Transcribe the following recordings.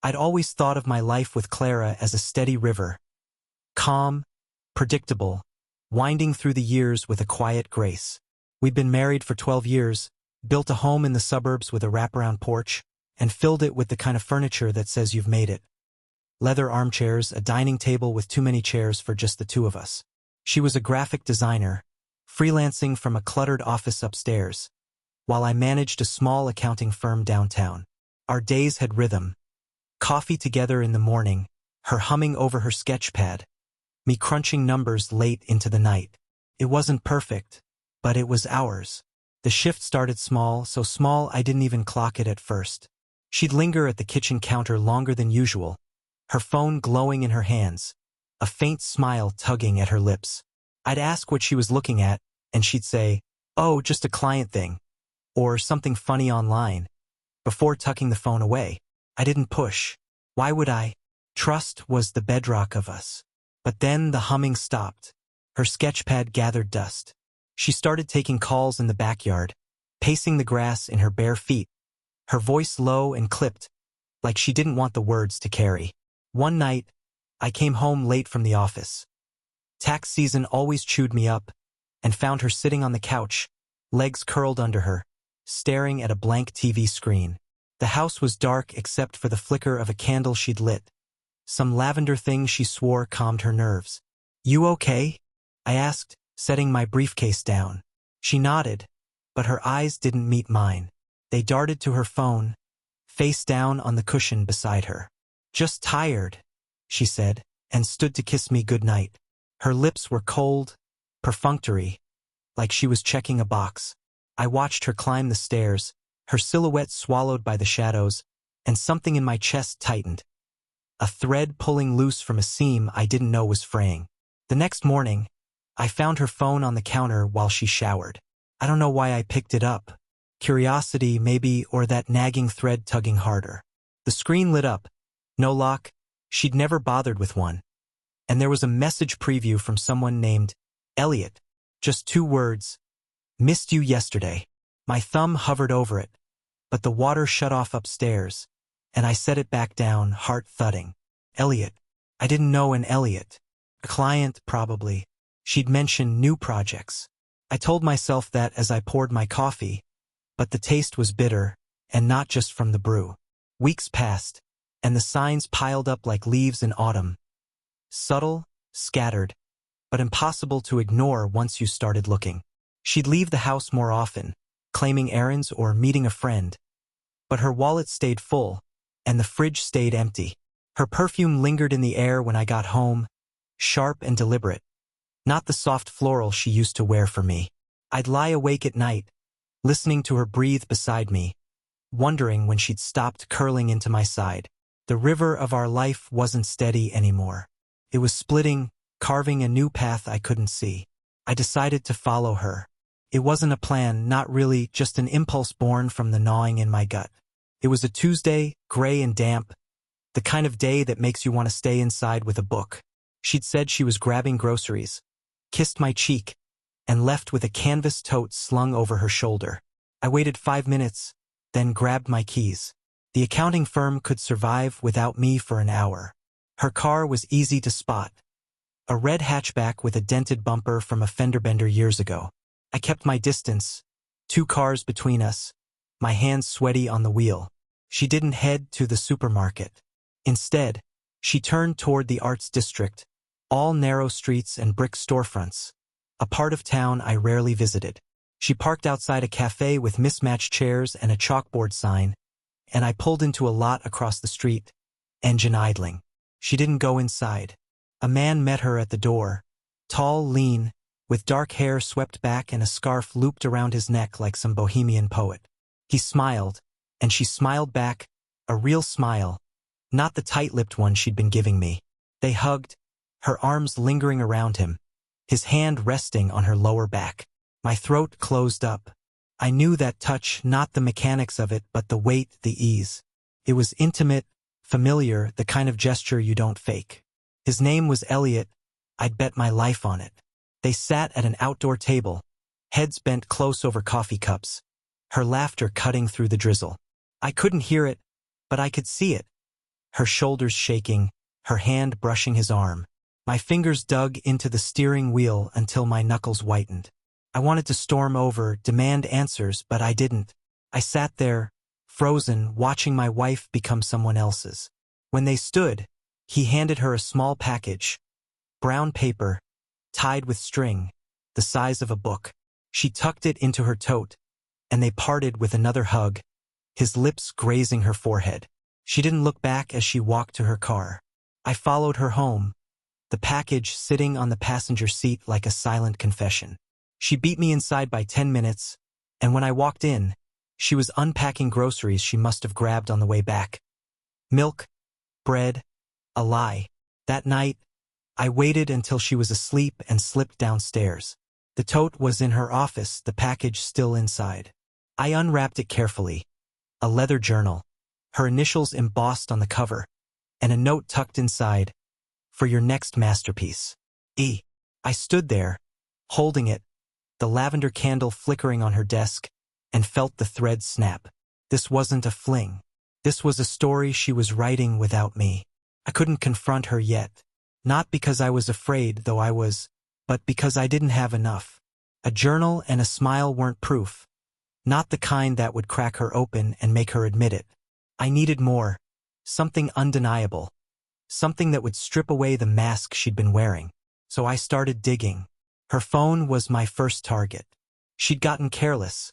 I'd always thought of my life with Clara as a steady river, calm, predictable, winding through the years with a quiet grace. We'd been married for 12 years, built a home in the suburbs with a wraparound porch, and filled it with the kind of furniture that says you've made it. Leather armchairs, a dining table with too many chairs for just the two of us. She was a graphic designer, freelancing from a cluttered office upstairs, while I managed a small accounting firm downtown. Our days had rhythm. Coffee together in the morning, her humming over her sketchpad, me crunching numbers late into the night. It wasn't perfect, but it was ours. The shift started small, so small I didn't even clock it at first. She'd linger at the kitchen counter longer than usual, her phone glowing in her hands, a faint smile tugging at her lips. I'd ask what she was looking at, and she'd say, "Oh, just a client thing," or something funny online. Before tucking the phone away, I didn't push. Why would I? Trust was the bedrock of us. But then the humming stopped. Her sketchpad gathered dust. She started taking calls in the backyard, pacing the grass in her bare feet, her voice low and clipped, like she didn't want the words to carry. One night, I came home late from the office. Tax season always chewed me up, and found her sitting on the couch, legs curled under her, staring at a blank TV screen. The house was dark except for the flicker of a candle she'd lit. Some lavender thing she swore calmed her nerves. "You okay?" I asked, setting my briefcase down. She nodded, but her eyes didn't meet mine. They darted to her phone, face down on the cushion beside her. "Just tired," she said, and stood to kiss me goodnight. Her lips were cold, perfunctory, like she was checking a box. I watched her climb the stairs, her silhouette swallowed by the shadows, and something in my chest tightened. A thread pulling loose from a seam I didn't know was fraying. The next morning, I found her phone on the counter while she showered. I don't know why I picked it up. Curiosity, maybe, or that nagging thread tugging harder. The screen lit up. No lock. She'd never bothered with one. And there was a message preview from someone named Elliot. Just 2 words. "Missed you yesterday." My thumb hovered over it, but the water shut off upstairs, and I set it back down, heart thudding. Elliot. I didn't know an Elliot. A client, probably. She'd mentioned new projects. I told myself that as I poured my coffee, but the taste was bitter, and not just from the brew. Weeks passed, and the signs piled up like leaves in autumn. Subtle, scattered, but impossible to ignore once you started looking. She'd leave the house more often, claiming errands or meeting a friend. But her wallet stayed full, and the fridge stayed empty. Her perfume lingered in the air when I got home, sharp and deliberate. Not the soft floral she used to wear for me. I'd lie awake at night, listening to her breathe beside me, wondering when she'd stopped curling into my side. The river of our life wasn't steady anymore. It was splitting, carving a new path I couldn't see. I decided to follow her. It wasn't a plan, not really, just an impulse born from the gnawing in my gut. It was a Tuesday, gray and damp, the kind of day that makes you want to stay inside with a book. She'd said she was grabbing groceries, kissed my cheek, and left with a canvas tote slung over her shoulder. I waited 5 minutes, then grabbed my keys. The accounting firm could survive without me for an hour. Her car was easy to spot. A red hatchback with a dented bumper from a fender bender years ago. I kept my distance, 2 cars between us, my hands sweaty on the wheel. She didn't head to the supermarket. Instead, she turned toward the arts district, all narrow streets and brick storefronts, a part of town I rarely visited. She parked outside a cafe with mismatched chairs and a chalkboard sign, and I pulled into a lot across the street, engine idling. She didn't go inside. A man met her at the door, tall, lean, with dark hair swept back and a scarf looped around his neck like some bohemian poet. He smiled, and she smiled back, a real smile, not the tight-lipped one she'd been giving me. They hugged, her arms lingering around him, his hand resting on her lower back. My throat closed up. I knew that touch, not the mechanics of it, but the weight, the ease. It was intimate, familiar, the kind of gesture you don't fake. His name was Elliot. I'd bet my life on it. They sat at an outdoor table, heads bent close over coffee cups, her laughter cutting through the drizzle. I couldn't hear it, but I could see it. her shoulders shaking, her hand brushing his arm. My fingers dug into the steering wheel until my knuckles whitened. I wanted to storm over, demand answers, but I didn't. I sat there, frozen, watching my wife become someone else's. When they stood, he handed her a small package, brown paper, tied with string, the size of a book. She tucked it into her tote, and they parted with another hug, his lips grazing her forehead. She didn't look back as she walked to her car. I followed her home, the package sitting on the passenger seat like a silent confession. She beat me inside by 10 minutes, and when I walked in, she was unpacking groceries she must have grabbed on the way back. Milk, bread, a lie. That night, I waited until she was asleep and slipped downstairs. The tote was in her office, the package still inside. I unwrapped it carefully. A leather journal, her initials embossed on the cover, and a note tucked inside, "For your next masterpiece. E." I stood there, holding it, the lavender candle flickering on her desk, and felt the thread snap. This wasn't a fling. This was a story she was writing without me. I couldn't confront her yet. Not because I was afraid, though I was, but because I didn't have enough. A journal and a smile weren't proof. Not the kind that would crack her open and make her admit it. I needed more. Something undeniable. Something that would strip away the mask she'd been wearing. So I started digging. Her phone was my first target. She'd gotten careless,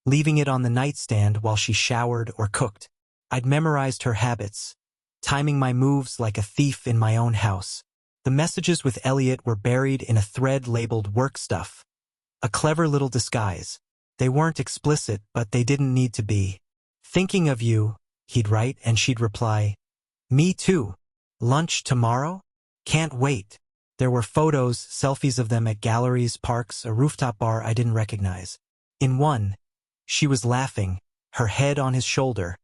leaving it on the nightstand while she showered or cooked. I'd memorized her habits, timing my moves like a thief in my own house. The messages with Elliot were buried in a thread labeled work stuff. A clever little disguise. They weren't explicit, but they didn't need to be. "Thinking of you," he'd write, and she'd reply, "Me too. Lunch tomorrow? Can't wait." There were photos, selfies of them at galleries, parks, a rooftop bar I didn't recognize. In one, she was laughing, her head on his shoulder,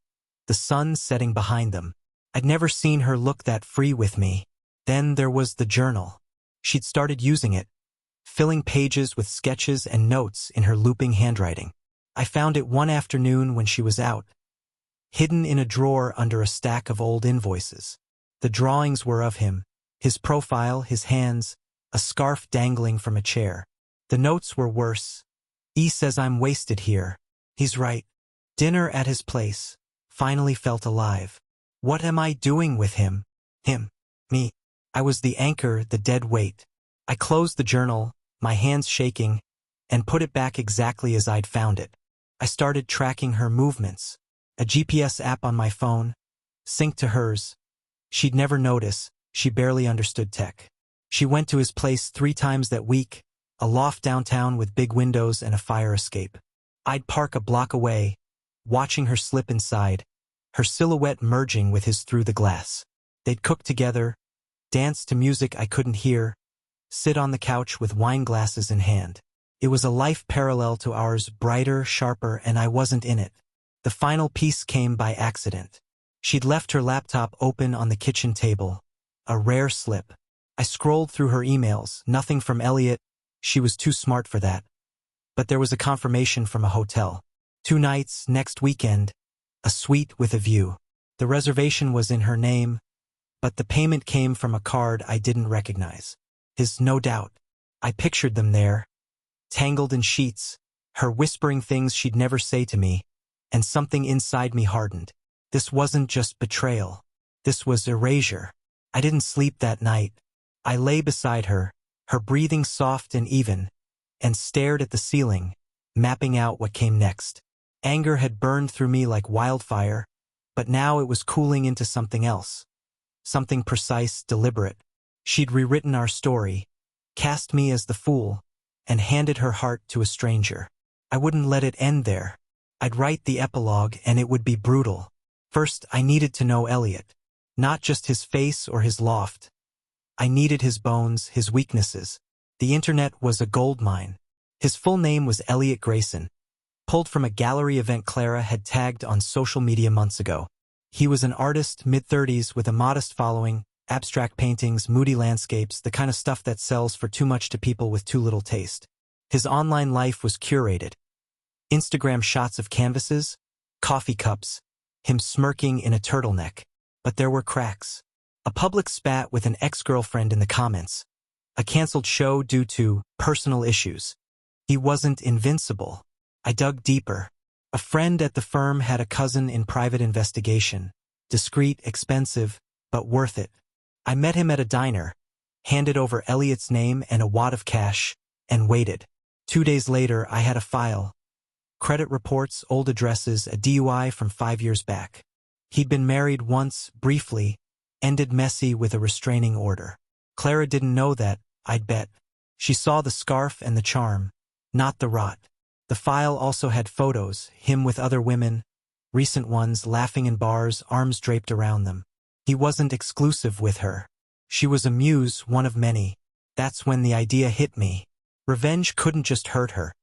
the sun setting behind them. I'd never seen her look that free with me. Then there was the journal. She'd started using it, filling pages with sketches and notes in her looping handwriting. I found it one afternoon when she was out, hidden in a drawer under a stack of old invoices. The drawings were of him, his profile, his hands, a scarf dangling from a chair. The notes were worse. "E says I'm wasted here. He's right. Dinner at his place. Finally felt alive. What am I doing with him? Him. Me." I was the anchor, the dead weight. I closed the journal, my hands shaking, and put it back exactly as I'd found it. I started tracking her movements. A GPS app on my phone, synced to hers. She'd never notice. She barely understood tech. She went to his place 3 times that week, a loft downtown with big windows and a fire escape. I'd park a block away, watching her slip inside, her silhouette merging with his through the glass. They'd cook together, dance to music I couldn't hear, sit on the couch with wine glasses in hand. It was a life parallel to ours, brighter, sharper, and I wasn't in it. The final piece came by accident. She'd left her laptop open on the kitchen table, a rare slip. I scrolled through her emails, nothing from Elliot. She was too smart for that. But there was a confirmation from a hotel. 2 nights, next weekend, a suite with a view. The reservation was in her name, but the payment came from a card I didn't recognize. His, no doubt. I pictured them there, tangled in sheets, her whispering things she'd never say to me, and something inside me hardened. This wasn't just betrayal. This was erasure. I didn't sleep that night. I lay beside her, her breathing soft and even, and stared at the ceiling, mapping out what came next. Anger had burned through me like wildfire, but now it was cooling into something else. Something precise, deliberate. She'd rewritten our story, cast me as the fool, and handed her heart to a stranger. I wouldn't let it end there. I'd write the epilogue, and it would be brutal. First, I needed to know Elliot. Not just his face or his loft. I needed his bones, his weaknesses. The internet was a goldmine. His full name was Elliot Grayson, pulled from a gallery event Clara had tagged on social media months ago. He was an artist, mid-30s, with a modest following, abstract paintings, moody landscapes, the kind of stuff that sells for too much to people with too little taste. His online life was curated. Instagram shots of canvases, coffee cups, him smirking in a turtleneck. But there were cracks. A public spat with an ex-girlfriend in the comments. A canceled show due to personal issues. He wasn't invincible. I dug deeper. A friend at the firm had a cousin in private investigation. Discreet, expensive, but worth it. I met him at a diner, handed over Elliot's name and a wad of cash, and waited. 2 days later, I had a file. Credit reports, old addresses, a DUI from 5 years back. He'd been married once, briefly, ended messy with a restraining order. Clara didn't know that, I'd bet. She saw the scarf and the charm, not the rot. The file also had photos, him with other women, recent ones, laughing in bars, arms draped around them. He wasn't exclusive with her. She was a muse, one of many. That's when the idea hit me. Revenge couldn't just hurt her.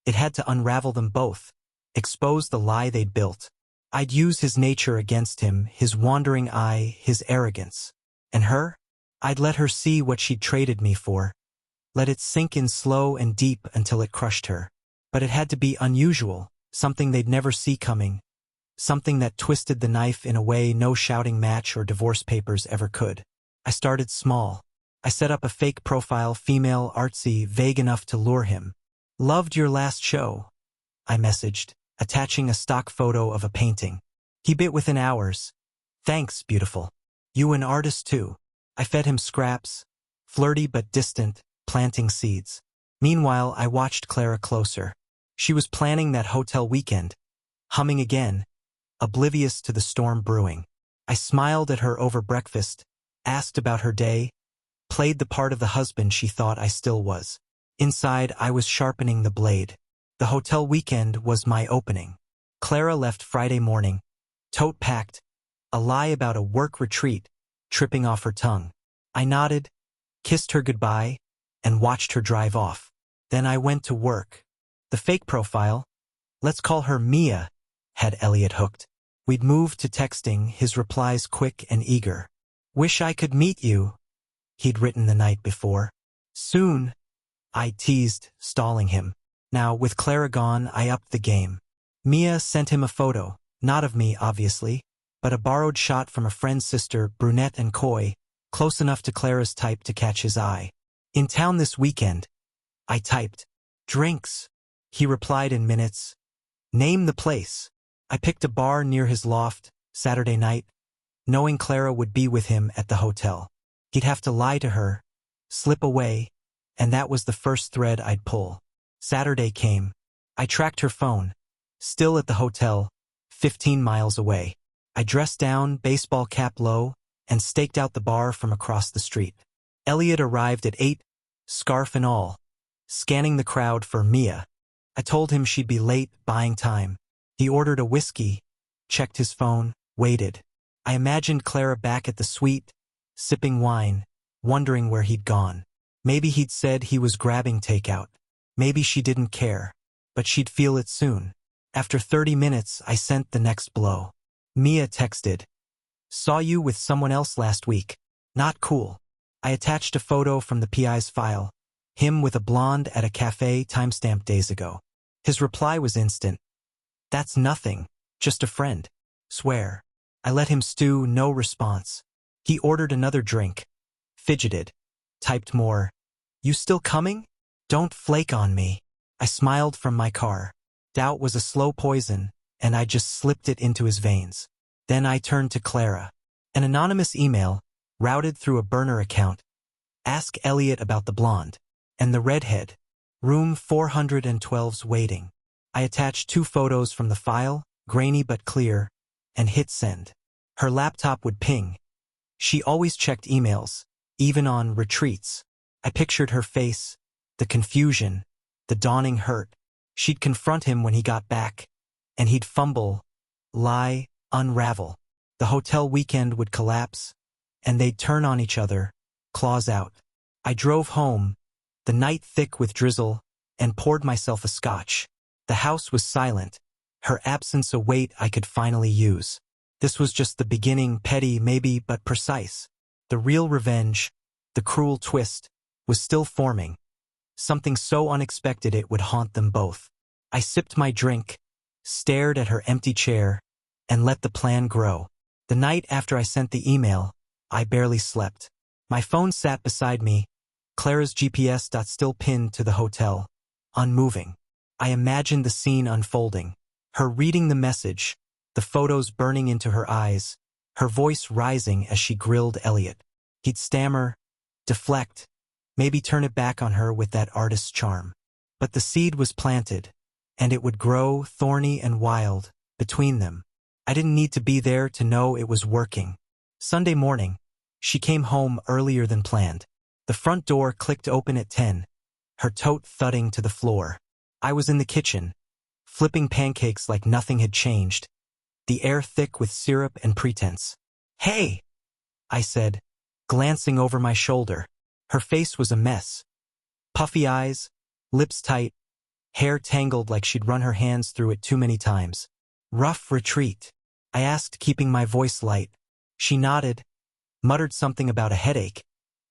It had to unravel them both, expose the lie they'd built. I'd use his nature against him, his wandering eye, his arrogance. And her? I'd let her see what she'd traded me for. Let it sink in slow and deep until it crushed her. But it had to be unusual, something they'd never see coming. Something that twisted the knife in a way no shouting match or divorce papers ever could. I started small. I set up a fake profile, female, artsy, vague enough to lure him. "Loved your last show," I messaged, attaching a stock photo of a painting. He bit within hours. "Thanks, beautiful. You an artist too." I fed him scraps, flirty but distant, planting seeds. Meanwhile, I watched Clara closer. She was planning that hotel weekend, humming again, oblivious to the storm brewing. I smiled at her over breakfast, asked about her day, played the part of the husband she thought I still was. Inside, I was sharpening the blade. The hotel weekend was my opening. Clara left Friday morning, tote packed, a lie about a work retreat tripping off her tongue. I nodded, kissed her goodbye, and watched her drive off. Then I went to work. The fake profile, let's call her Mia, had Elliot hooked. We'd moved to texting, his replies quick and eager. "Wish I could meet you," he'd written the night before. "Soon," I teased, stalling him. Now, with Clara gone, I upped the game. Mia sent him a photo, not of me, obviously, but a borrowed shot from a friend's sister, brunette and coy, close enough to Clara's type to catch his eye. "In town this weekend," I typed. "Drinks," he replied in minutes. "Name the place." I picked a bar near his loft, Saturday night, knowing Clara would be with him at the hotel. He'd have to lie to her, slip away, and that was the first thread I'd pull. Saturday came. I tracked her phone, still at the hotel, 15 miles away. I dressed down, baseball cap low, and staked out the bar from across the street. Elliot arrived at 8, scarf and all, scanning the crowd for Mia. I told him she'd be late, buying time. He ordered a whiskey, checked his phone, waited. I imagined Clara back at the suite, sipping wine, wondering where he'd gone. Maybe he'd said he was grabbing takeout. Maybe she didn't care, but she'd feel it soon. After 30 minutes, I sent the next blow. Mia texted, "Saw you with someone else last week. Not cool." I attached a photo from the PI's file, him with a blonde at a cafe timestamped days ago. His reply was instant. "That's nothing, just a friend. Swear." I let him stew, no response. He ordered another drink, fidgeted, typed more. "You still coming? Don't flake on me." I smiled from my car. Doubt was a slow poison, and I just slipped it into his veins. Then I turned to Clara. An anonymous email, routed through a burner account. "Ask Elliot about the blonde. And the redhead. Room 412's waiting." I attached 2 photos from the file, grainy but clear, and hit send. Her laptop would ping. She always checked emails, even on retreats. I pictured her face, the confusion, the dawning hurt. She'd confront him when he got back, and he'd fumble, lie, unravel. The hotel weekend would collapse, and they'd turn on each other, claws out. I drove home, the night thick with drizzle, and poured myself a scotch. The house was silent, her absence a weight I could finally use. This was just the beginning, petty maybe, but precise. The real revenge, the cruel twist, was still forming. Something so unexpected it would haunt them both. I sipped my drink, stared at her empty chair, and let the plan grow. The night after I sent the email, I barely slept. My phone sat beside me, Clara's GPS dot still pinned to the hotel, unmoving. I imagined the scene unfolding, her reading the message, the photos burning into her eyes, her voice rising as she grilled Elliot. He'd stammer, deflect, maybe turn it back on her with that artist's charm. But the seed was planted, and it would grow thorny and wild between them. I didn't need to be there to know it was working. Sunday morning, she came home earlier than planned. The front door clicked open at 10, her tote thudding to the floor. I was in the kitchen, flipping pancakes like nothing had changed, the air thick with syrup and pretense. "Hey," I said, glancing over my shoulder. Her face was a mess. Puffy eyes, lips tight, hair tangled like she'd run her hands through it too many times. "Rough retreat?" I asked, keeping my voice light. She nodded, muttered something about a headache,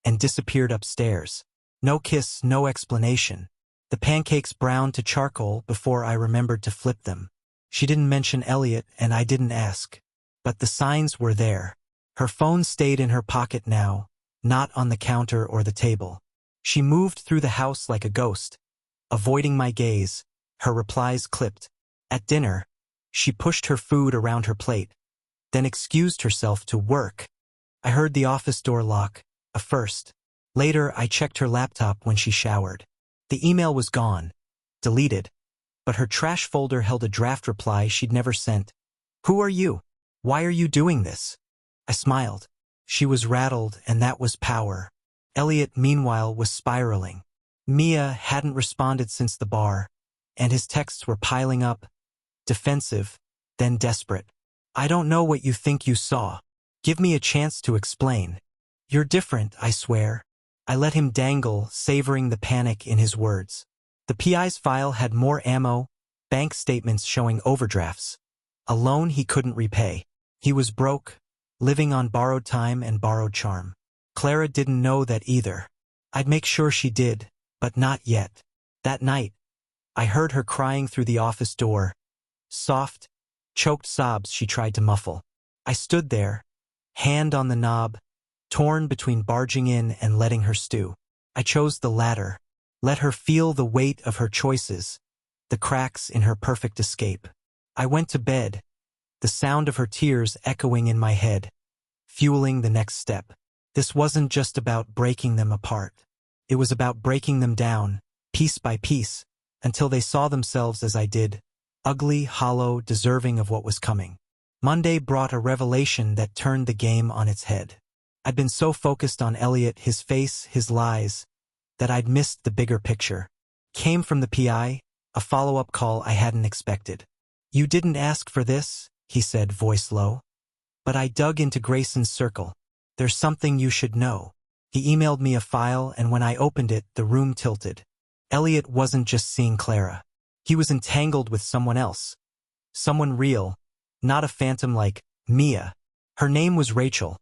and disappeared upstairs. No kiss, no explanation. The pancakes browned to charcoal before I remembered to flip them. She didn't mention Elliot, and I didn't ask. But the signs were there. Her phone stayed in her pocket now, not on the counter or the table. She moved through the house like a ghost, avoiding my gaze, her replies clipped. At dinner, she pushed her food around her plate, then excused herself to work. I heard the office door lock, a first. Later, I checked her laptop when she showered. The email was gone, deleted, but her trash folder held a draft reply she'd never sent. "Who are you? Why are you doing this?" I smiled. She was rattled, and that was power. Elliot, meanwhile, was spiraling. Mia hadn't responded since the bar, and his texts were piling up, defensive, then desperate. "I don't know what you think you saw. Give me a chance to explain." "You're different, I swear." I let him dangle, savoring the panic in his words. The PI's file had more ammo, bank statements showing overdrafts, a loan he couldn't repay. He was broke, living on borrowed time and borrowed charm. Clara didn't know that either. I'd make sure she did, but not yet. That night, I heard her crying through the office door, soft, choked sobs she tried to muffle. I stood there, hand on the knob, torn between barging in and letting her stew. I chose the latter, let her feel the weight of her choices, the cracks in her perfect escape. I went to bed, the sound of her tears echoing in my head, fueling the next step. This wasn't just about breaking them apart. It was about breaking them down, piece by piece, until they saw themselves as I did, ugly, hollow, deserving of what was coming. Monday brought a revelation that turned the game on its head. I'd been so focused on Elliot, his face, his lies, that I'd missed the bigger picture. Came from the PI, a follow-up call I hadn't expected. "You didn't ask for this," he said, voice low. "But I dug into Grayson's circle. There's something you should know." He emailed me a file, and when I opened it, the room tilted. Elliot wasn't just seeing Clara. He was entangled with someone else. Someone real, not a phantom like Mia. Her name was Rachel,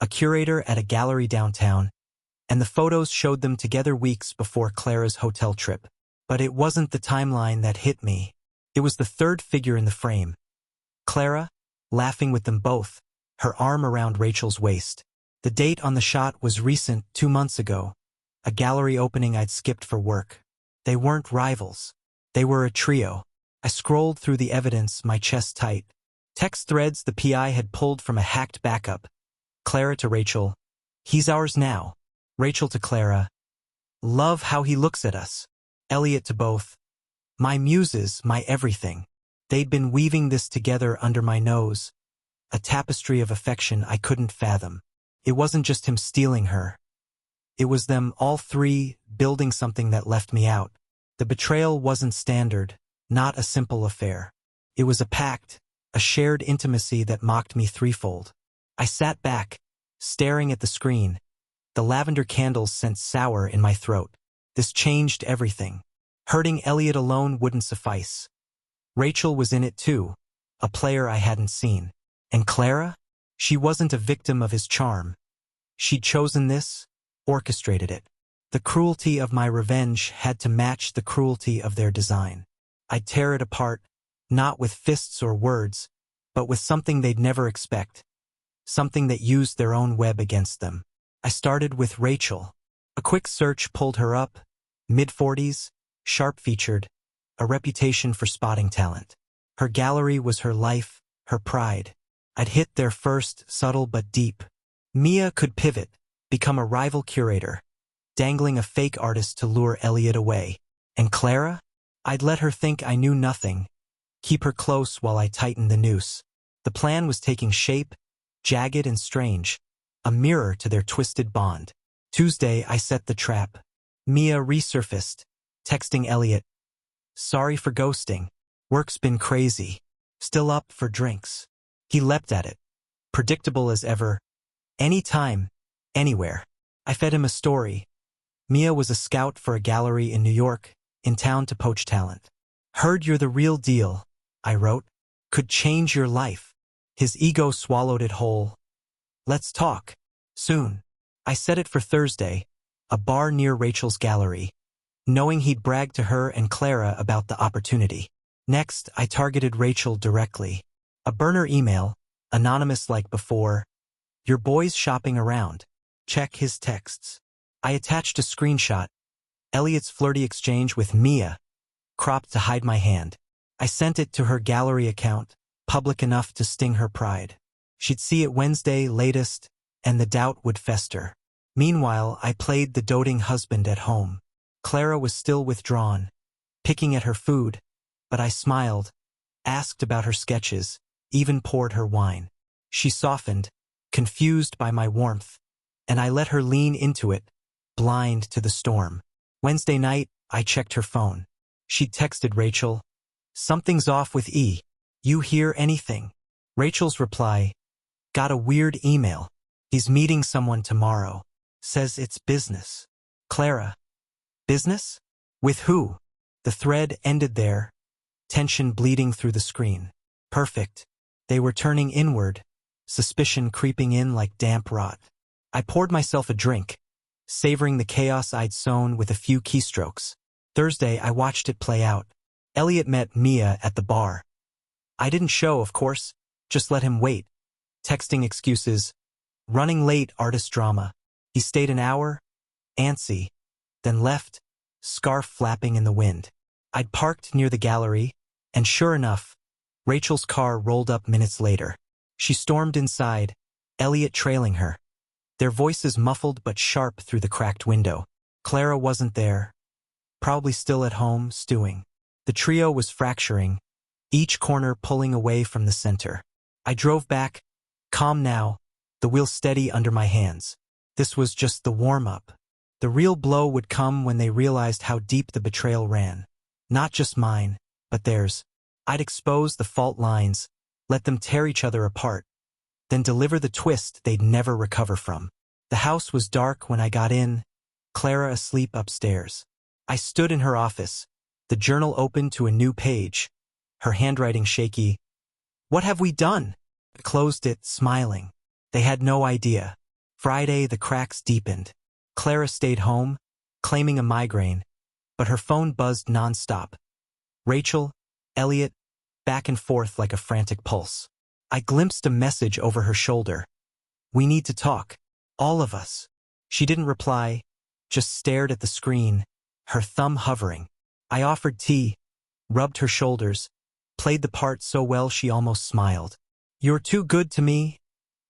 a curator at a gallery downtown, and the photos showed them together weeks before Clara's hotel trip. But it wasn't the timeline that hit me. It was the third figure in the frame. Clara, laughing with them both, her arm around Rachel's waist. The date on the shot was recent, 2 months ago, a gallery opening I'd skipped for work. They weren't rivals. They were a trio. I scrolled through the evidence, my chest tight. Text threads the PI had pulled from a hacked backup. Clara to Rachel, "He's ours now." Rachel to Clara, "Love how he looks at us." Elliot to both, "My muses, my everything." They'd been weaving this together under my nose, a tapestry of affection I couldn't fathom. It wasn't just him stealing her. It was them, all three, building something that left me out. The betrayal wasn't standard, not a simple affair. It was a pact, a shared intimacy that mocked me threefold. I sat back, staring at the screen. The lavender candles sent sour in my throat. This changed everything. Hurting Elliot alone wouldn't suffice. Rachel was in it too, a player I hadn't seen. And Clara? She wasn't a victim of his charm. She'd chosen this, orchestrated it. The cruelty of my revenge had to match the cruelty of their design. I'd tear it apart, not with fists or words, but with something they'd never expect. something that used their own web against them. I started with Rachel. A quick search pulled her up, mid-40s, sharp-featured, a reputation for spotting talent. Her gallery was her life, her pride. I'd hit there first, subtle but deep. Mia could pivot, become a rival curator, dangling a fake artist to lure Elliot away. And Clara? I'd let her think I knew nothing, keep her close while I tightened the noose. The plan was taking shape, jagged and strange, a mirror to their twisted bond. Tuesday, I set the trap. Mia resurfaced, texting Elliot, "Sorry for ghosting. Work's been crazy. Still up for drinks." He leapt at it. Predictable as ever. Anytime, anywhere. I fed him a story. Mia was a scout for a gallery in New York, in town to poach talent. "Heard you're the real deal," I wrote. "Could change your life." His ego swallowed it whole. "Let's talk. Soon." I set it for Thursday, a bar near Rachel's gallery, knowing he'd brag to her and Clara about the opportunity. Next, I targeted Rachel directly. A burner email, anonymous like before. "Your boy's shopping around. Check his texts." I attached a screenshot. Elliot's flirty exchange with Mia, cropped to hide my hand. I sent it to her gallery account, public enough to sting her pride. She'd see it Wednesday latest, and the doubt would fester. Meanwhile, I played the doting husband at home. Clara was still withdrawn, picking at her food, but I smiled, asked about her sketches, even poured her wine. She softened, confused by my warmth, and I let her lean into it, blind to the storm. Wednesday night, I checked her phone. She'd texted Rachel, "Something's off with E. You hear anything?" Rachel's reply, "Got a weird email. He's meeting someone tomorrow. Says it's business." Clara, "Business? With who?" The thread ended there, tension bleeding through the screen. Perfect. They were turning inward, suspicion creeping in like damp rot. I poured myself a drink, savoring the chaos I'd sown with a few keystrokes. Thursday, I watched it play out. Elliot met Mia at the bar. I didn't show, of course, just let him wait. Texting excuses, running late artist drama. He stayed an hour, antsy, then left, scarf flapping in the wind. I'd parked near the gallery, and sure enough, Rachel's car rolled up minutes later. She stormed inside, Elliot trailing her. Their voices muffled but sharp through the cracked window. Clara wasn't there, probably still at home, stewing. The trio was fracturing, each corner pulling away from the center. I drove back, calm now, the wheel steady under my hands. This was just the warm-up. The real blow would come when they realized how deep the betrayal ran. Not just mine, but theirs. I'd expose the fault lines, let them tear each other apart, then deliver the twist they'd never recover from. The house was dark when I got in, Clara asleep upstairs. I stood in her office, the journal open to a new page, her handwriting shaky. "What have we done?" I closed it, smiling. They had no idea. Friday, the cracks deepened. Clara stayed home, claiming a migraine, but her phone buzzed nonstop. Rachel, Elliot, back and forth like a frantic pulse. I glimpsed a message over her shoulder. "We need to talk. All of us." She didn't reply, just stared at the screen, her thumb hovering. I offered tea, rubbed her shoulders, played the part so well she almost smiled. "You're too good to me,"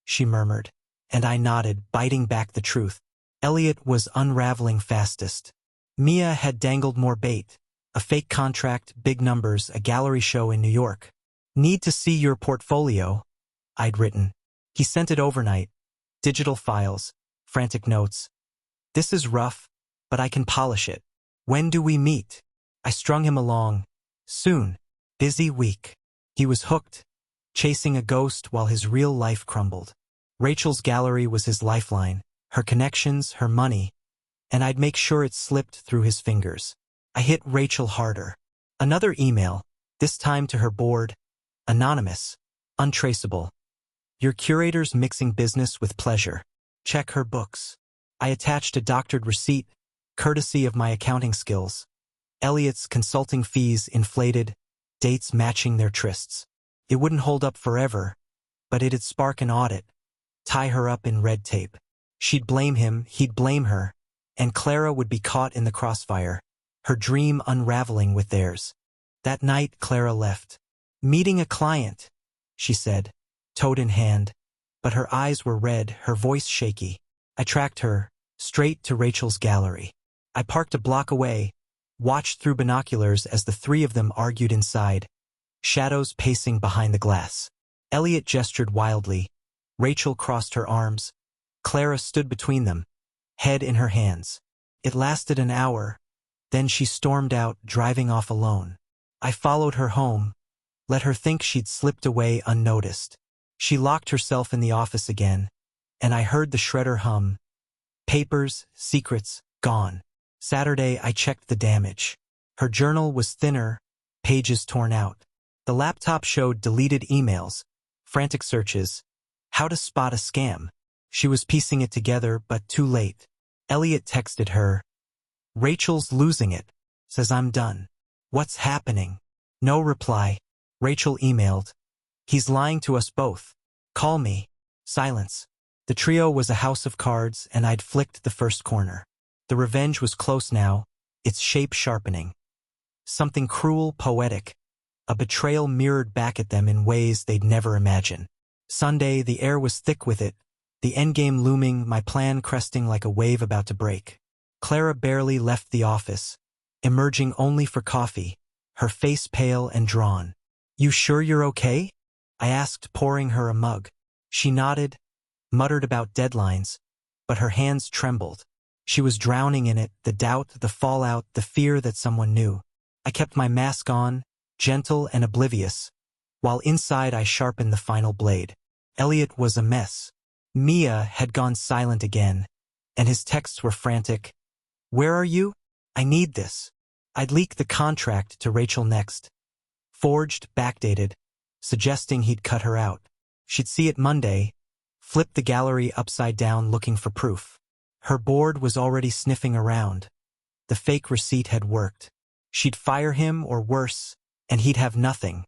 she murmured, and I nodded, biting back the truth. Elliot was unraveling fastest. Mia had dangled more bait. A fake contract, big numbers, a gallery show in New York. "Need to see your portfolio," I'd written. He sent it overnight. Digital files, frantic notes. "This is rough, but I can polish it. When do we meet?" I strung him along. "Soon. Busy week." He was hooked, chasing a ghost while his real life crumbled. Rachel's gallery was his lifeline, her connections, her money, and I'd make sure it slipped through his fingers. I hit Rachel harder. Another email, this time to her board, anonymous, untraceable. "Your curator's mixing business with pleasure. Check her books." I attached a doctored receipt, courtesy of my accounting skills. Elliot's consulting fees inflated, dates matching their trysts. It wouldn't hold up forever, but it'd spark an audit. tie her up in red tape. She'd blame him, he'd blame her, and Clara would be caught in the crossfire, her dream unraveling with theirs. That night Clara left. "Meeting a client," she said, toad in hand, but her eyes were red, her voice shaky. I tracked her, straight to Rachel's gallery. I parked a block away, watched through binoculars as the three of them argued inside, shadows pacing behind the glass. Elliot gestured wildly. Rachel crossed her arms. Clara stood between them, head in her hands. It lasted an hour, then she stormed out, driving off alone. I followed her home, let her think she'd slipped away unnoticed. She locked herself in the office again, and I heard the shredder hum. Papers, secrets, gone. Saturday I checked the damage. Her journal was thinner, pages torn out. The laptop showed deleted emails, frantic searches, how to spot a scam. She was piecing it together, but too late. Elliot texted her. "Rachel's losing it. Says I'm done." "What's happening?" No reply. Rachel emailed. "He's lying to us both. Call me." Silence. The trio was a house of cards, and I'd flicked the first corner. The revenge was close now, its shape sharpening. Something cruel, poetic. A betrayal mirrored back at them in ways they'd never imagine. Sunday, the air was thick with it, the endgame looming, my plan cresting like a wave about to break. Clara barely left the office, emerging only for coffee, her face pale and drawn. "You sure you're okay?" I asked, pouring her a mug. She nodded, muttered about deadlines, but her hands trembled. She was drowning in it, the doubt, the fallout, the fear that someone knew. I kept my mask on, gentle and oblivious, while inside I sharpened the final blade. Elliot was a mess. Mia had gone silent again, and his texts were frantic. "Where are you? I need this." I'd leak the contract to Rachel next. Forged, backdated, suggesting he'd cut her out. She'd see it Monday, flip the gallery upside down looking for proof. Her board was already sniffing around. The fake receipt had worked. She'd fire him or worse, and he'd have nothing.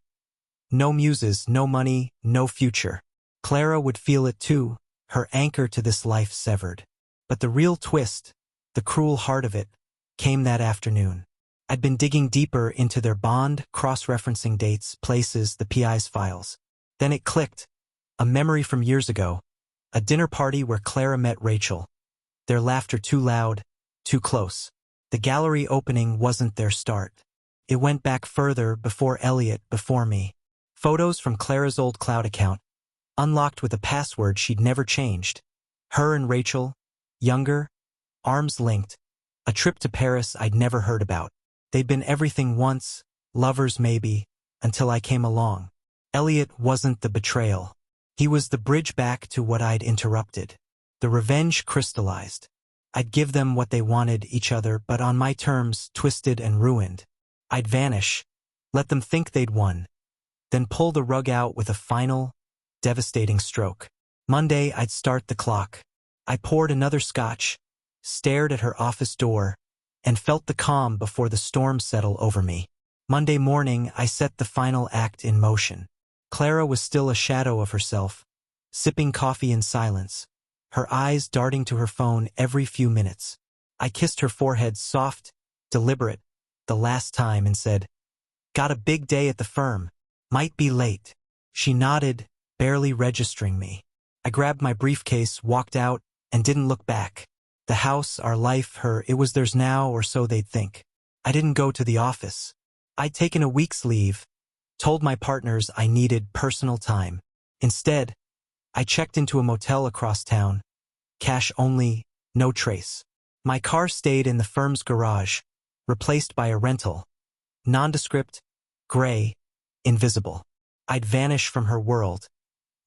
No muses, no money, no future. Clara would feel it too, her anchor to this life severed. But the real twist, the cruel heart of it, came that afternoon. I'd been digging deeper into their bond, cross-referencing dates, places, the PI's files. Then it clicked. A memory from years ago. A dinner party where Clara met Rachel. Their laughter too loud, too close. The gallery opening wasn't their start. It went back further, before Elliot, before me. Photos from Clara's old cloud account, unlocked with a password she'd never changed. Her and Rachel, younger, arms linked. A trip to Paris I'd never heard about. They'd been everything once, lovers maybe, until I came along. Elliot wasn't the betrayal. He was the bridge back to what I'd interrupted. The revenge crystallized. I'd give them what they wanted, each other, but on my terms, twisted and ruined. I'd vanish, let them think they'd won, then pull the rug out with a final, devastating stroke. Monday, I'd start the clock. I poured another scotch, stared at her office door, and felt the calm before the storm settled over me. Monday morning, I set the final act in motion. Clara was still a shadow of herself, sipping coffee in silence, her eyes darting to her phone every few minutes. I kissed her forehead, soft, deliberate, the last time, and said, "Got a big day at the firm. Might be late." She nodded, barely registering me. I grabbed my briefcase, walked out, and didn't look back. The house, our life, her, it was theirs now, or so they'd think. I didn't go to the office. I'd taken a week's leave, told my partners I needed personal time. Instead, I checked into a motel across town. Cash only, no trace. My car stayed in the firm's garage, replaced by a rental. Nondescript, gray, invisible. I'd vanish from her world.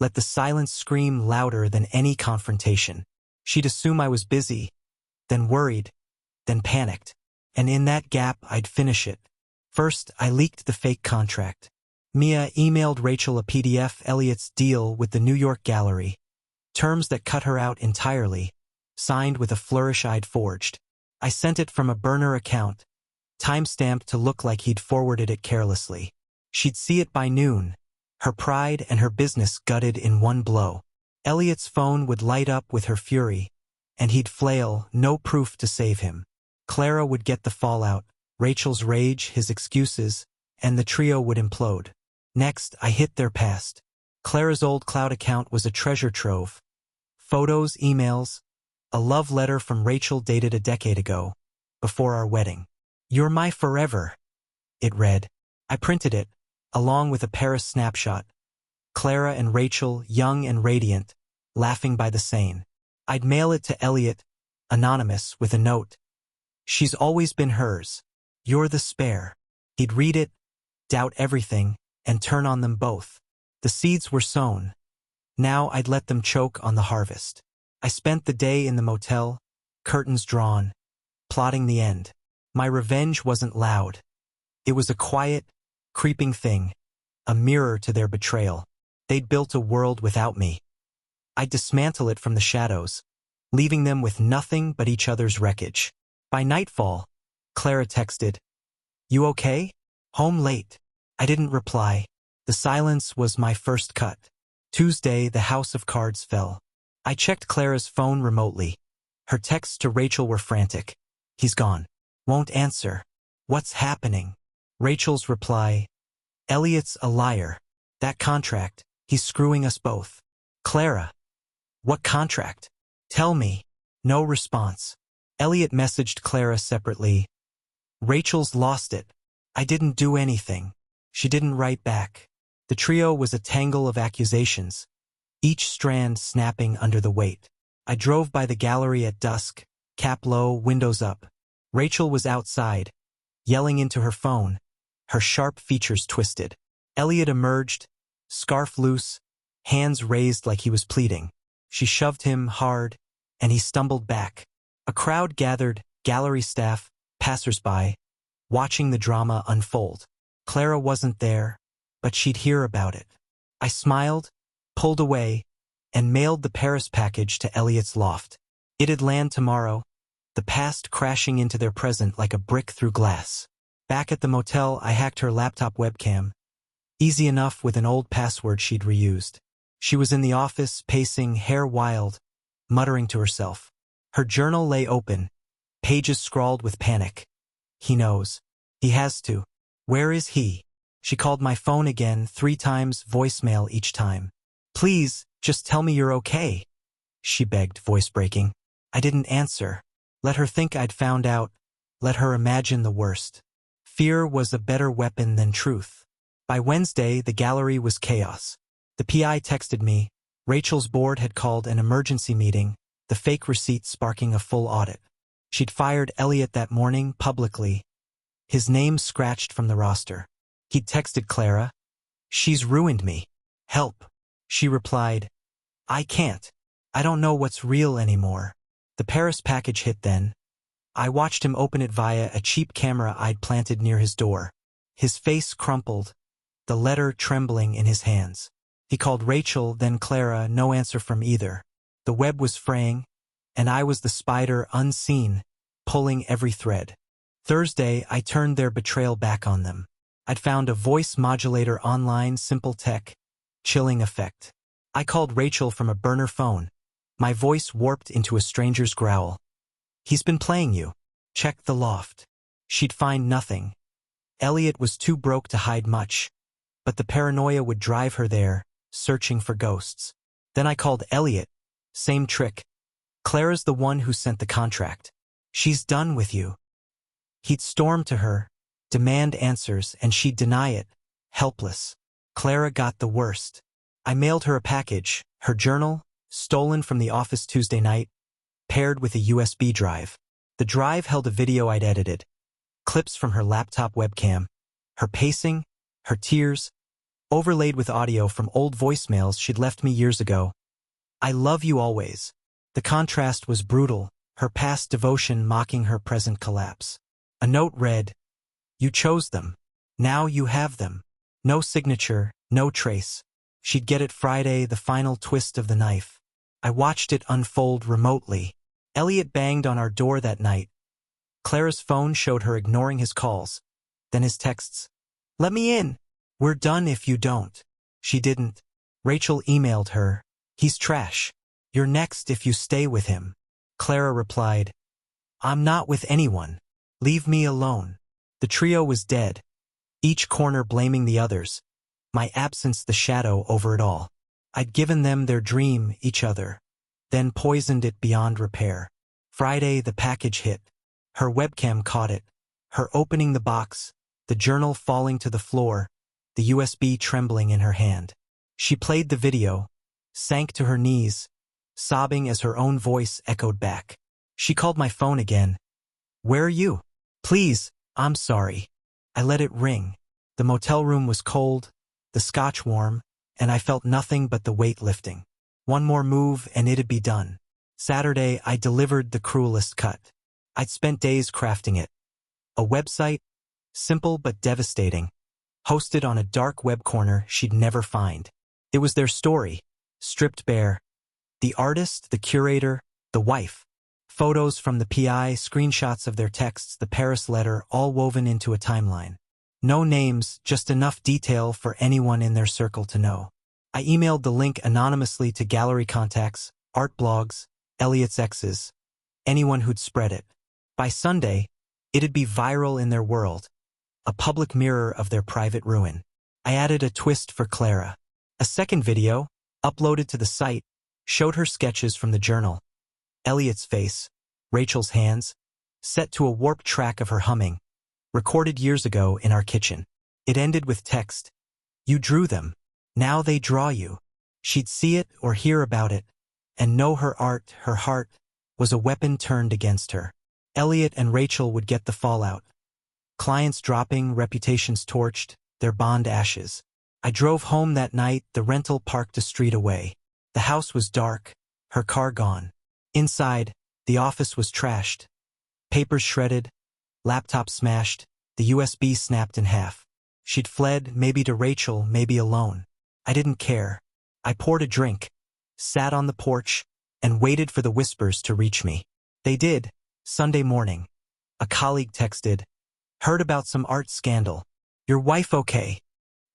Let the silence scream louder than any confrontation. She'd assume I was busy, then worried, then panicked. And in that gap, I'd finish it. First, I leaked the fake contract. Mia emailed Rachel a PDF, Elliot's deal with the New York gallery. Terms that cut her out entirely, signed with a flourish I'd forged. I sent it from a burner account, time-stamped to look like he'd forwarded it carelessly. She'd see it by noon, her pride and her business gutted in one blow. Elliot's phone would light up with her fury, and he'd flail, no proof to save him. Clara would get the fallout, Rachel's rage, his excuses, and the trio would implode. Next, I hit their past. Clara's old cloud account was a treasure trove. Photos, emails, a love letter from Rachel dated a decade ago, before our wedding. "You're my forever," it read. I printed it, along with a Paris snapshot. Clara and Rachel, young and radiant, laughing by the Seine. I'd mail it to Elliot, anonymous, with a note. "She's always been hers. You're the spare." He'd read it, doubt everything, and turn on them both. The seeds were sown. Now I'd let them choke on the harvest. I spent the day in the motel, curtains drawn, plotting the end. My revenge wasn't loud. It was a quiet, creeping thing, a mirror to their betrayal. They'd built a world without me. I'd dismantle it from the shadows, leaving them with nothing but each other's wreckage. By nightfall, Clara texted, "You okay? Home late." I didn't reply. The silence was my first cut. Tuesday, the house of cards fell. I checked Clara's phone remotely. Her texts to Rachel were frantic. "He's gone. Won't answer. What's happening?" Rachel's reply, "Elliot's a liar. That contract, he's screwing us both." Clara, "What contract? Tell me." No response. Elliot messaged Clara separately. "Rachel's lost it. I didn't do anything." She didn't write back. The trio was a tangle of accusations, each strand snapping under the weight. I drove by the gallery at dusk, cap low, windows up. Rachel was outside, yelling into her phone, her sharp features twisted. Elliot emerged, scarf loose, hands raised like he was pleading. She shoved him hard, and he stumbled back. A crowd gathered, gallery staff, passersby, watching the drama unfold. Clara wasn't there, but she'd hear about it. I smiled, pulled away, and mailed the Paris package to Elliot's loft. It'd land tomorrow, the past crashing into their present like a brick through glass. Back at the motel, I hacked her laptop webcam. Easy enough with an old password she'd reused. She was in the office, pacing, hair wild, muttering to herself. Her journal lay open, pages scrawled with panic. "He knows. He has to. Where is he?" She called my phone again, 3 times, voicemail each time. "Please, just tell me you're okay," she begged, voice breaking. I didn't answer. Let her think I'd found out. Let her imagine the worst. Fear was a better weapon than truth. By Wednesday, the gallery was chaos. The PI texted me. Rachel's board had called an emergency meeting, the fake receipt sparking a full audit. She'd fired Elliot that morning publicly, his name scratched from the roster. He'd texted Clara, "She's ruined me. Help." She replied, "I can't. I don't know what's real anymore." The Paris package hit then. I watched him open it via a cheap camera I'd planted near his door. His face crumpled, the letter trembling in his hands. He called Rachel, then Clara, no answer from either. The web was fraying, and I was the spider unseen, pulling every thread. Thursday, I turned their betrayal back on them. I'd found a voice modulator online, simple tech, chilling effect. I called Rachel from a burner phone. My voice warped into a stranger's growl. "He's been playing you. Check the loft." She'd find nothing. Elliot was too broke to hide much, but the paranoia would drive her there, searching for ghosts. Then I called Elliot. Same trick. "Clara's the one who sent the contract. She's done with you." He'd storm to her, demand answers, and she'd deny it, helpless. Clara got the worst. I mailed her a package, her journal, stolen from the office Tuesday night, paired with a USB drive. The drive held a video I'd edited, clips from her laptop webcam, her pacing, her tears, overlaid with audio from old voicemails she'd left me years ago. "I love you always." The contrast was brutal, her past devotion mocking her present collapse. A note read, "You chose them. Now you have them." No signature, no trace. She'd get it Friday, the final twist of the knife. I watched it unfold remotely. Elliot banged on our door that night. Clara's phone showed her ignoring his calls. Then his texts. "Let me in. We're done if you don't." She didn't. Rachel emailed her. "He's trash. You're next if you stay with him." Clara replied, "I'm not with anyone. Leave me alone." The trio was dead, each corner blaming the others, my absence the shadow over it all. I'd given them their dream, each other, then poisoned it beyond repair. Friday, the package hit. Her webcam caught it. Her opening the box, the journal falling to the floor, the USB trembling in her hand. She played the video, sank to her knees, sobbing as her own voice echoed back. She called my phone again. "Where are you?" "Please, I'm sorry." I let it ring. The motel room was cold, the scotch warm, and I felt nothing but the weight lifting. One more move and it'd be done. Saturday, I delivered the cruelest cut. I'd spent days crafting it. A website, simple but devastating, hosted on a dark web corner she'd never find. It was their story, stripped bare. The artist, the curator, the wife. Photos from the PI, screenshots of their texts, the Paris letter, all woven into a timeline. No names, just enough detail for anyone in their circle to know. I emailed the link anonymously to gallery contacts, art blogs, Elliot's exes, anyone who'd spread it. By Sunday, it'd be viral in their world, a public mirror of their private ruin. I added a twist for Clara. A second video, uploaded to the site, showed her sketches from the journal. Elliot's face, Rachel's hands, set to a warped track of her humming, recorded years ago in our kitchen. It ended with text. "You drew them. Now they draw you." She'd see it or hear about it, and know her art, her heart, was a weapon turned against her. Elliot and Rachel would get the fallout. Clients dropping, reputations torched, their bond ashes. I drove home that night, the rental parked a street away. The house was dark, her car gone. Inside, the office was trashed. Papers shredded, laptop smashed, the USB snapped in half. She'd fled, maybe to Rachel, maybe alone. I didn't care. I poured a drink, sat on the porch, and waited for the whispers to reach me. They did. Sunday morning. A colleague texted, "Heard about some art scandal. Your wife okay?"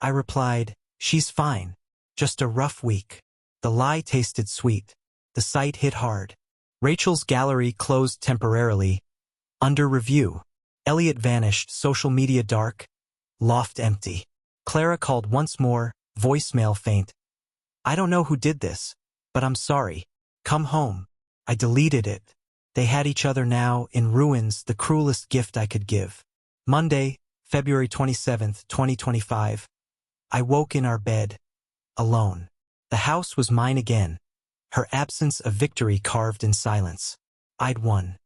I replied, "She's fine. Just a rough week." The lie tasted sweet. The site hit hard. Rachel's gallery closed temporarily, under review. Elliot vanished, social media dark, loft empty. Clara called once more, voicemail faint. "I don't know who did this, but I'm sorry. Come home." I deleted it. They had each other now, in ruins, the cruelest gift I could give. Monday, February 27th, 2025. I woke in our bed, alone. The house was mine again. Her absence a victory carved in silence. I'd won.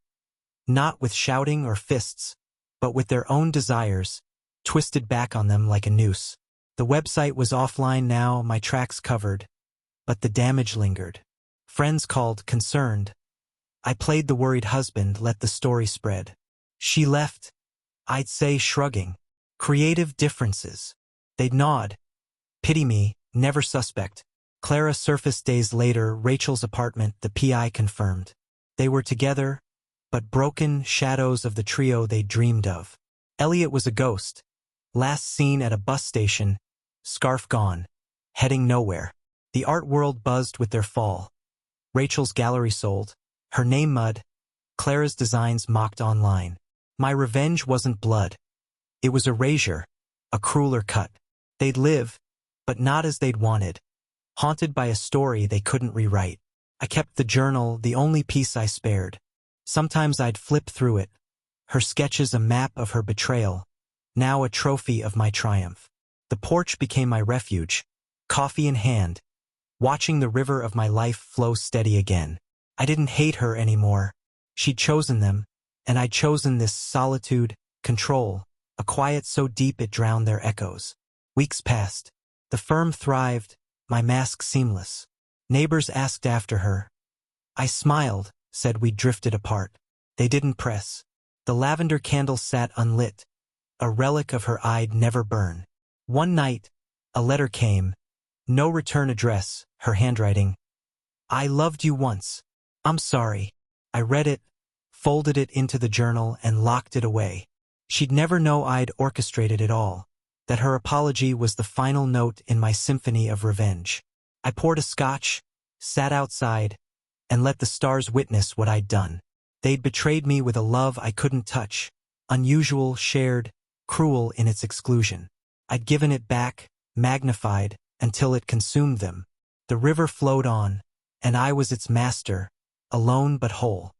Not with shouting or fists, but with their own desires, twisted back on them like a noose. The website was offline now, my tracks covered, but the damage lingered. Friends called, concerned. I played the worried husband, let the story spread. She left, I'd say shrugging. Creative differences. They'd nod. Pity me, never suspect. Clara surfaced days later, Rachel's apartment, the PI confirmed. They were together, but broken shadows of the trio they dreamed of. Elliot was a ghost. Last seen at a bus station, scarf gone, heading nowhere. The art world buzzed with their fall. Rachel's gallery sold, her name mud, Clara's designs mocked online. My revenge wasn't blood. It was erasure, a crueler cut. They'd live, but not as they'd wanted. Haunted by a story they couldn't rewrite. I kept the journal, the only piece I spared. Sometimes I'd flip through it. Her sketches a map of her betrayal, now a trophy of my triumph. The porch became my refuge, coffee in hand, watching the river of my life flow steady again. I didn't hate her anymore. She'd chosen them, and I'd chosen this solitude, control, a quiet so deep it drowned their echoes. Weeks passed. The firm thrived, my mask seamless. Neighbors asked after her. I smiled, said we'd drifted apart. They didn't press. The lavender candle sat unlit, a relic of her I'd never burn. One night, a letter came. No return address, her handwriting. "I loved you once. I'm sorry." I read it, folded it into the journal, and locked it away. She'd never know I'd orchestrated it all, that her apology was the final note in my symphony of revenge. I poured a scotch, sat outside, and let the stars witness what I'd done. They'd betrayed me with a love I couldn't touch, unusual, shared, cruel in its exclusion. I'd given it back, magnified, until it consumed them. The river flowed on, and I was its master, alone but whole.